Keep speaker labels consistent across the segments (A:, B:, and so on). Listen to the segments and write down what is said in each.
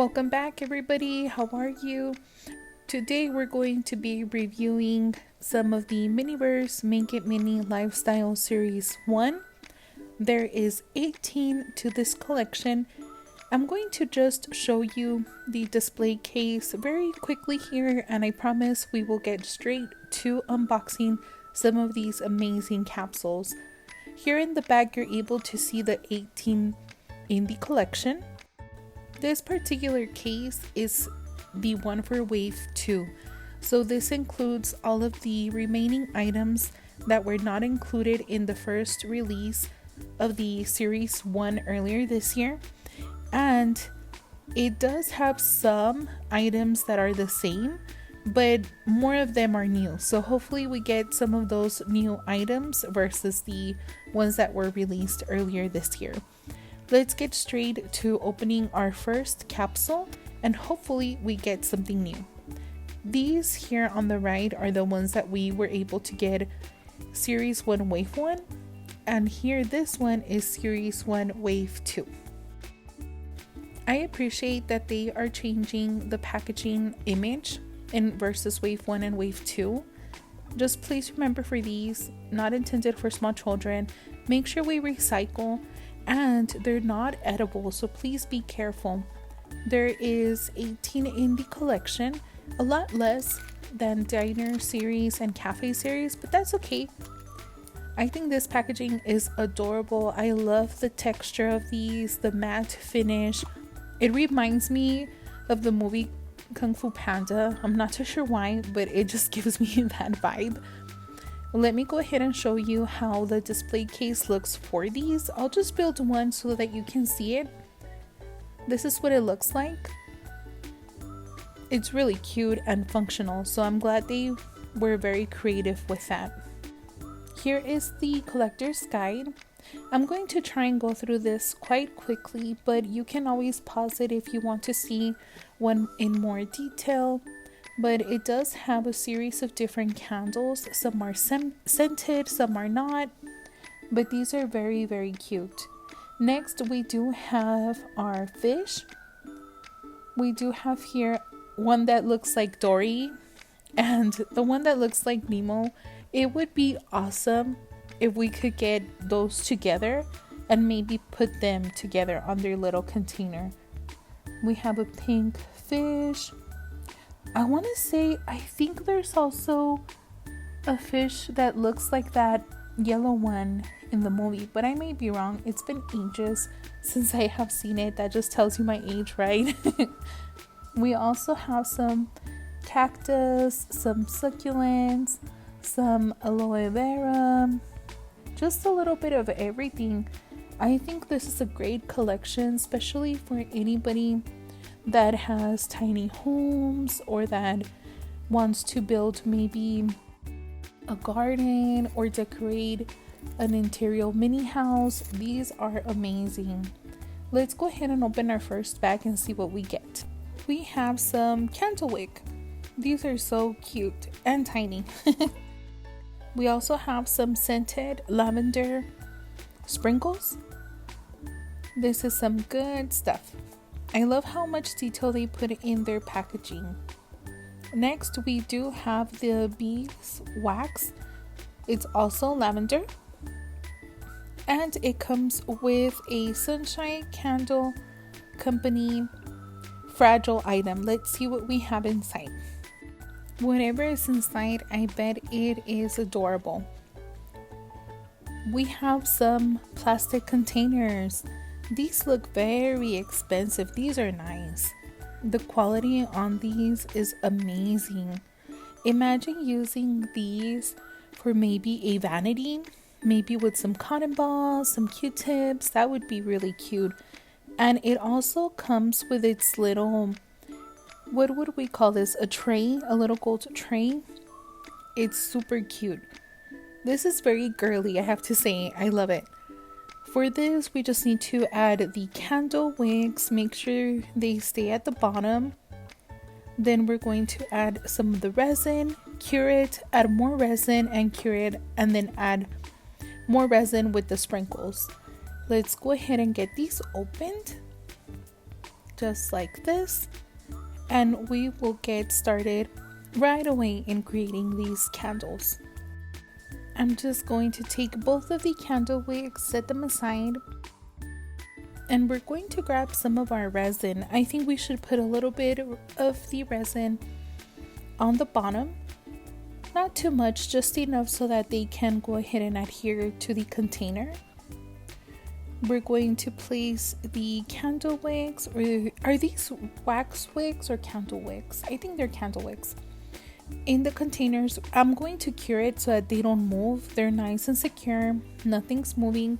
A: Welcome back, everybody. How are you? Today we're going to be reviewing some of the Miniverse Make It Mini Lifestyle Series 1. There is 18 to this collection. I'm going to just show you the display case very quickly here, and I promise we will get straight to unboxing some of these amazing capsules. Here in the bag, you're able to see the 18 in the collection. This particular case is the one for Wave 2. So this includes all of the remaining items that were not included in the first release of the Series 1 earlier this year. And it does have some items that are the same, but more of them are new. So hopefully we get some of those new items versus the ones that were released earlier this year. Let's get straight to opening our first capsule and hopefully we get something new. These here on the right are the ones that we were able to get Series 1 Wave 1, and here this one is Series 1 Wave 2. I appreciate that they are changing the packaging image in versus Wave 1 and Wave 2. Just please remember, for these, not intended for small children, make sure we recycle, and they're not edible, so please be careful. There is 18 in the collection, a lot less than Diner series and Cafe series, but that's okay. I think this packaging is adorable. I love the texture of these, the matte finish. It reminds me of the movie Kung Fu Panda. I'm not too sure why, but it just gives me that vibe. Let me go ahead and show you how the display case looks for these. I'll just build one so that you can see it. This is what it looks like. It's really cute and functional, so I'm glad they were very creative with that. Here is the collector's guide. I'm going to try and go through this quite quickly, but you can always pause it if you want to see one in more detail. But it does have a series of different candles. Some are scented, some are not, but these are very, very cute. Next, we do have our fish. We do have here one that looks like Dory and the one that looks like Nemo. It would be awesome if we could get those together and maybe put them together on their little container. We have a pink fish. I want to say, I think there's also a fish that looks like that yellow one in the movie, but I may be wrong. It's been ages since I have seen it. That just tells you my age, right? We also have some cactus, some succulents, some aloe vera, just a little bit of everything. I think this is a great collection, especially for anybody that has tiny homes or that wants to build maybe a garden or decorate an interior mini house. These are amazing. Let's go ahead and open our first bag and see what we get. We have some candle wick. These are so cute and tiny. We also have some scented lavender sprinkles. This is some good stuff. I love how much detail they put in their packaging. Next, we do have the beeswax. It's also lavender. And it comes with a Sunshine Candle Company fragile item. Let's see what we have inside. Whatever is inside, I bet it is adorable. We have some plastic containers. These look very expensive. These are nice. The quality on these is amazing. Imagine using these for maybe a vanity, maybe with some cotton balls, some Q-tips. That would be really cute. And it also comes with its little, what would we call this? A tray, a little gold tray. It's super cute. This is very girly, I have to say. I love it. For this, we just need to add the candle wicks, make sure they stay at the bottom. Then we're going to add some of the resin, cure it, add more resin and cure it, and then add more resin with the sprinkles. Let's go ahead and get these opened. just like this, and we will get started right away in creating these candles. I'm just going to take both of the candle wicks, set them aside, and we're going to grab some of our resin. I think we should put a little bit of the resin on the bottom. Not too much, just enough so that they can go ahead and adhere to the container. We're going to place the candle wicks, or are these wax wicks or candle wicks? I think they're candle wicks. In the containers, I'm going to cure it so that they don't move. They're nice and secure, nothing's moving.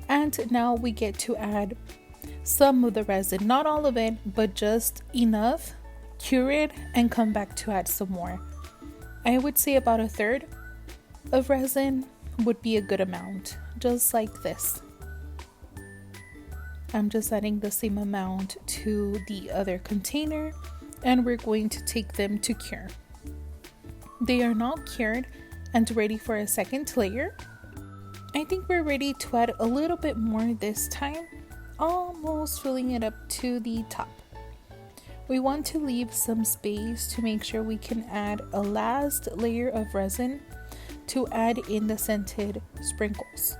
A: And now we get to add some of the resin, not all of it, but just enough. Cure it and come back to add some more. I would say about 1/3 of resin would be a good amount, just like this. I'm just adding the same amount to the other container, and we're going to take them to cure. They are now cured and ready for a second layer. I think we're ready to add a little bit more this time, almost filling it up to the top. We want to leave some space to make sure we can add a last layer of resin to add in the scented sprinkles.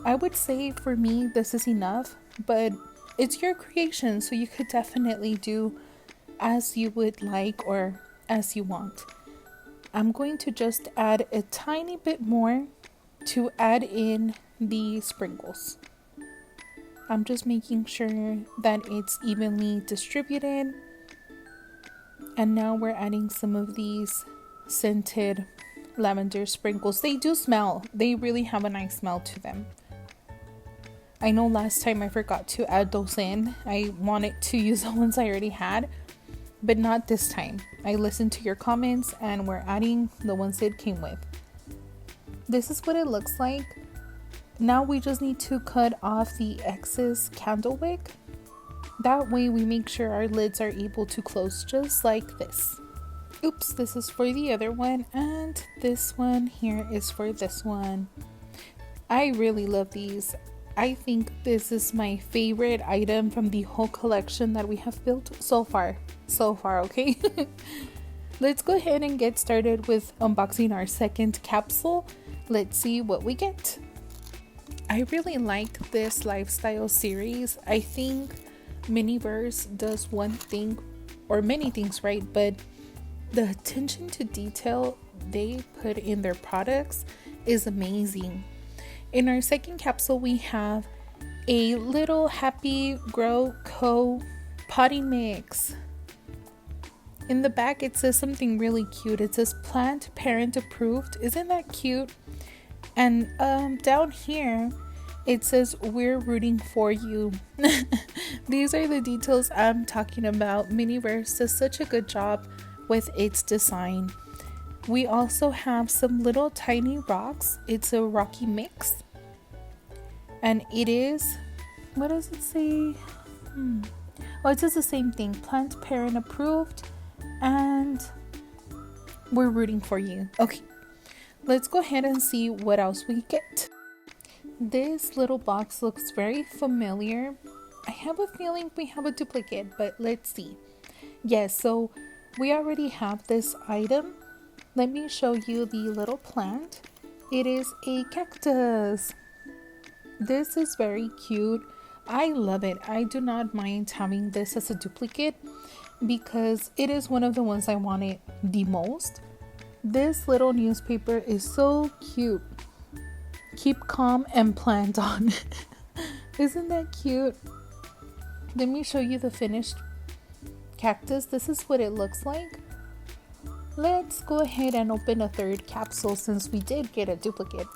A: I would say for me this is enough, but it's your creation, so you could definitely do as you would like or as you want. I'm going to just add a tiny bit more to add in the sprinkles. I'm just making sure that it's evenly distributed. And now we're adding some of these scented lavender sprinkles. They do smell. They really have a nice smell to them. I know last time I forgot to add those in. I wanted to use the ones I already had, but not this time. I listened to your comments and we're adding the ones it came with. This is what it looks like. Now we just need to cut off the excess candle wick. That way we make sure our lids are able to close just like this. Oops, this is for the other one, and this one here is for this one. I really love these. I think this is my favorite item from the whole collection that we have built so far, okay? Let's go ahead and get started with unboxing our second capsule. Let's see what we get. I really like this lifestyle series. I think Miniverse does one thing, or many things right, but the attention to detail they put in their products is amazing. In our second capsule, we have a little Happy Grow Co. potting mix. In the back, it says something really cute. It says plant parent approved. Isn't that cute? And down here, it says we're rooting for you. These are the details I'm talking about. Miniverse does such a good job with its design. We also have some little tiny rocks. It's a rocky mix. And it is, what does it say? Oh, it says the same thing. Plant parent approved. And we're rooting for you. Okay, let's go ahead and see what else we get. This little box looks very familiar. I have a feeling we have a duplicate, but let's see. Yes, so we already have this item. Let me show you the little plant. It is a cactus. This is very cute. I love it. I do not mind having this as a duplicate because it is one of the ones I wanted the most. This little newspaper is so cute. Keep calm and plant on. Isn't that cute? Let me show you the finished cactus. This is what it looks like. Let's go ahead and open a third capsule since we did get a duplicate.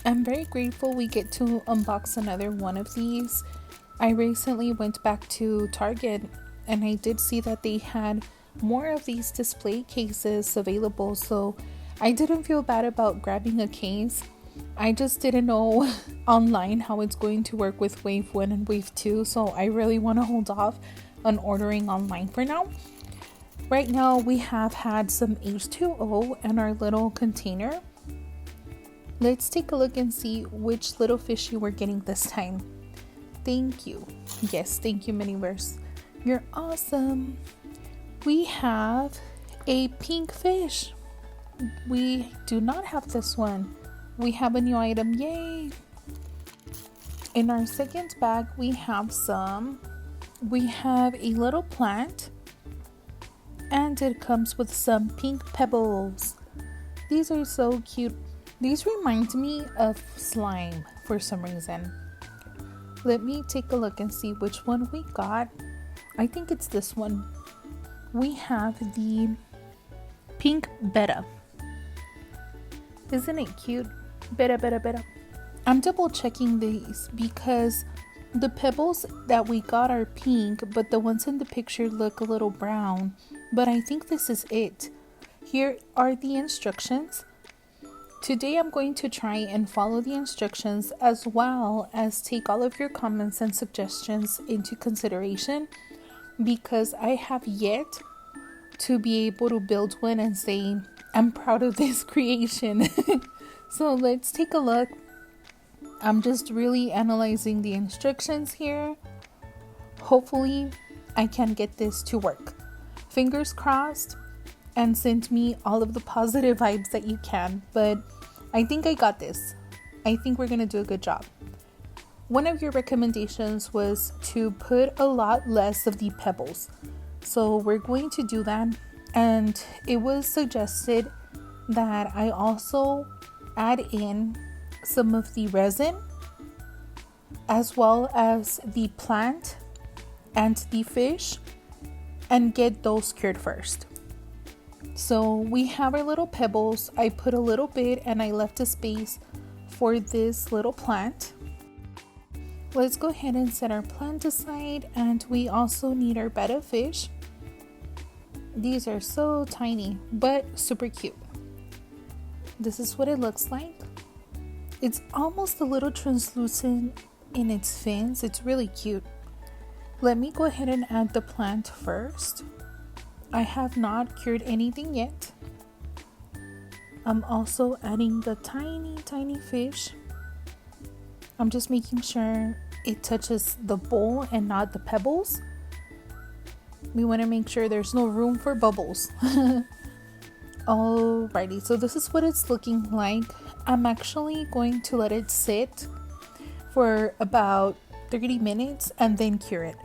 A: I'm very grateful we get to unbox another one of these. I recently went back to Target and I did see that they had more of these display cases available, so I didn't feel bad about grabbing a case. I just didn't know online how it's going to work with wave 1 and wave 2, so I really want to hold off on ordering online for now. Right now we have had some H2O in our little container. Let's take a look and see which little fishy we're getting this time. Thank you. Yes, thank you Miniverse. You're awesome. We have a pink fish. We do not have this one. We have a new item. Yay! In our second bag, we have a little plant, and it comes with some pink pebbles. These are so cute. These remind me of slime for some reason. Let me take a look and see which one we got. I think it's this one. We have the pink betta. Isn't it cute? Betta. I'm double checking these because the pebbles that we got are pink, but the ones in the picture look a little brown. But I think this is it. Here are the instructions. Today I'm going to try and follow the instructions as well as take all of your comments and suggestions into consideration, because I have yet to be able to build one and say I'm proud of this creation. So let's take a look. I'm just really analyzing the instructions here. Hopefully I can get this to work. Fingers crossed, and send me all of the positive vibes that you can. But I think I got this. I think we're going to do a good job. One of your recommendations was to put a lot less of the pebbles. So we're going to do that. And it was suggested that I also add in some of the resin as well as the plant and the fish and get those cured first. So we have our little pebbles. I put a little bit and I left a space for this little plant. Let's go ahead and set our plant aside, and we also need our betta fish. These are so tiny but super cute. This is what it looks like. It's almost a little translucent in its fins. It's really cute. Let me go ahead and add the plant first. I have not cured anything yet. I'm also adding the tiny fish. I'm just making sure it touches the bowl and not the pebbles. We want to make sure there's no room for bubbles. Alrighty, so this is what it's looking like. I'm actually going to let it sit for about 30 minutes and then cure it.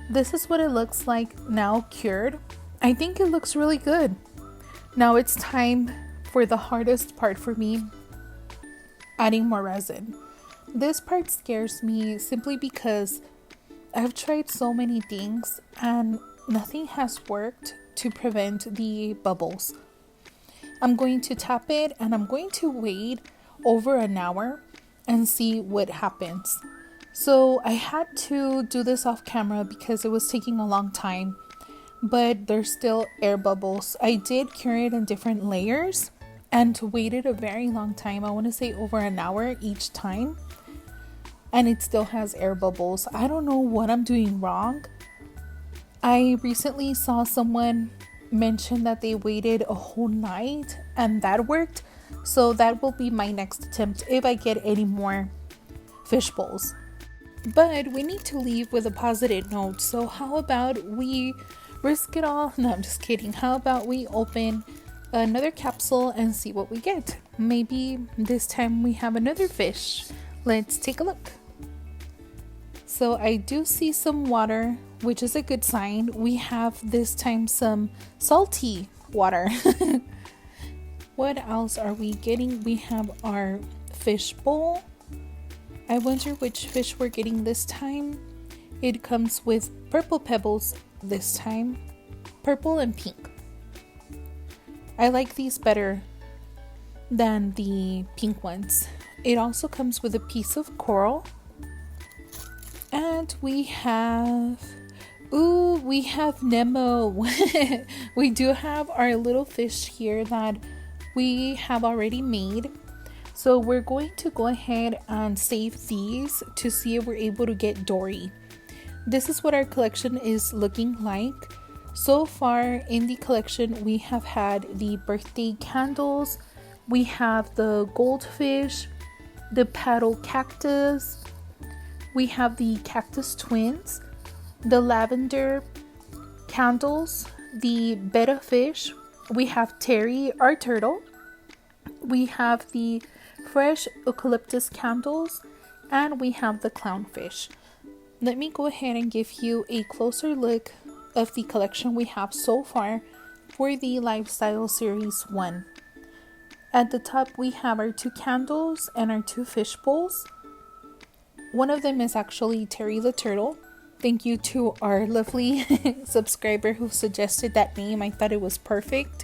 A: This is what it looks like now cured. I think it looks really good. Now it's time for the hardest part for me, adding more resin. This part scares me simply because I've tried so many things and nothing has worked to prevent the bubbles. I'm going to tap it and I'm going to wait over an hour and see what happens. So I had to do this off camera because it was taking a long time, but there's still air bubbles. I did cure it in different layers and waited a very long time. I want to say over an hour each time, and it still has air bubbles. I don't know what I'm doing wrong. I recently saw someone mention that they waited a whole night and that worked. So that will be my next attempt if I get any more fish bowls. But we need to leave with a positive note. So how about we risk it all? No, I'm just kidding. How about we open another capsule and see what we get? Maybe this time we have another fish. Let's take a look. So I do see some water, which is a good sign. We have this time some salty water. What else are we getting? We have our fish bowl. I wonder which fish we're getting this time. It comes with purple pebbles this time. Purple and pink. I like these better than the pink ones. It also comes with a piece of coral. And we have Nemo. We do have our little fish here that we have already made. So we're going to go ahead and save these to see if we're able to get Dory. This is what our collection is looking like. So far in the collection, we have had the birthday candles. We have the goldfish, the paddle cactus. We have the cactus twins, the lavender candles, the betta fish, we have Terry, our turtle, we have the fresh eucalyptus candles, and we have the clownfish. Let me go ahead and give you a closer look of the collection we have so far for the Lifestyle Series 1. At the top we have our 2 candles and our 2 fish bowls. One of them is actually Terry the Turtle. Thank you to our lovely subscriber who suggested that name. I thought it was perfect.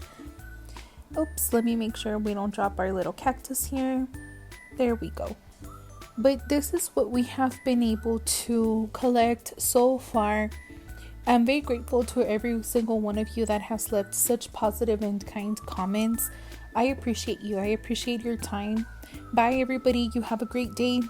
A: Oops, let me make sure we don't drop our little cactus here. There we go. But this is what we have been able to collect so far. I'm very grateful to every single one of you that has left such positive and kind comments. I appreciate you. I appreciate your time. Bye everybody. You have a great day.